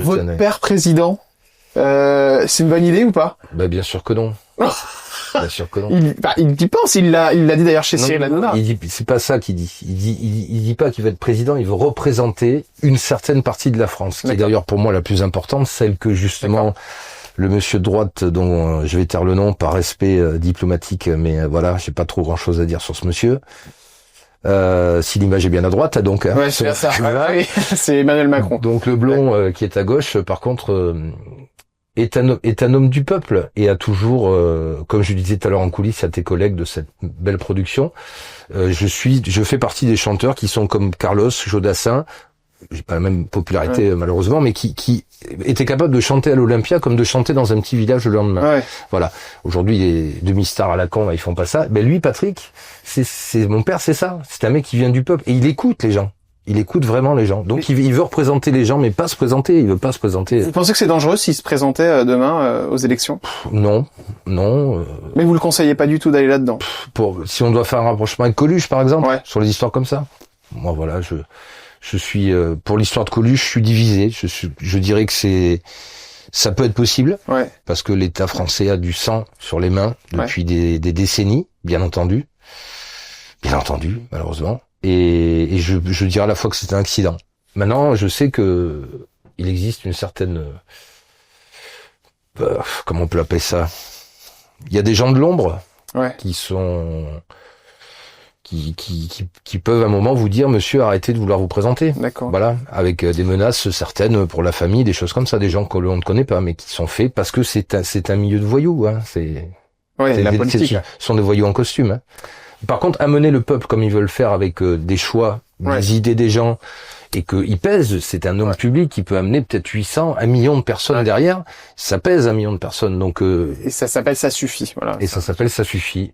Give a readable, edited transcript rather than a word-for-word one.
Votre père président, c'est une bonne idée ou pas? Bah bien sûr que non. Bien sûr que non. Il y pense, il l'a dit d'ailleurs chez Cyril Hanouna. Il dit, c'est pas ça qu'il dit. Il dit pas qu'il veut être président, il veut représenter une certaine partie de la France, qui est d'ailleurs pour moi la plus importante, celle que justement le monsieur de droite, dont je vais taire le nom par respect diplomatique, mais voilà, j'ai pas trop grand chose à dire sur ce monsieur. Si l'image est bien à droite, donc. Ouais, c'est ça. Oui. C'est Emmanuel Macron. Donc le blond qui est à gauche, par contre, est un homme du peuple et a toujours, comme je le disais tout à l'heure en coulisses à tes collègues de cette belle production, je fais partie des chanteurs qui sont comme Carlos, Jodassin, j'ai pas la même popularité malheureusement, mais qui étaient capables de chanter à l'Olympia comme de chanter dans un petit village le lendemain. Ouais. Voilà. Aujourd'hui, les demi-stars à la con, ils font pas ça. Ben lui, Patrick, c'est mon père, c'est ça. C'est un mec qui vient du peuple et il écoute les gens. Il écoute vraiment les gens. Donc il veut représenter les gens, mais pas se présenter. Il veut pas se présenter. Vous pensez que c'est dangereux s'il se présentait demain aux élections? Non. Mais vous le conseillez pas du tout d'aller là-dedans? Si on doit faire un rapprochement avec Coluche, par exemple, sur les histoires comme ça. Moi, voilà, je suis pour l'histoire de Coluche, je suis divisé. Je dirais que ça peut être possible, parce que l'État français a du sang sur les mains depuis des décennies, bien entendu, malheureusement. Et je dirais à la fois que c'est un accident. Maintenant, je sais que il existe une certaine, comment on peut appeler ça? Il y a des gens de l'ombre qui sont qui peuvent à un moment vous dire, monsieur, arrêtez de vouloir vous présenter. D'accord. Voilà, avec des menaces certaines pour la famille, des choses comme ça, des gens que l'on ne connaît pas, mais qui sont faits parce que c'est un milieu de voyous. Hein. La politique. Ce sont des voyous en costume. Hein. Par contre, amener le peuple comme ils veulent faire avec des choix, des idées des gens, et qu'il pèse, c'est un homme public qui peut amener peut-être 800, 1 million de personnes derrière, ça pèse 1 million de personnes. Donc et ça s'appelle ça suffit. Voilà. Et ça s'appelle ça suffit.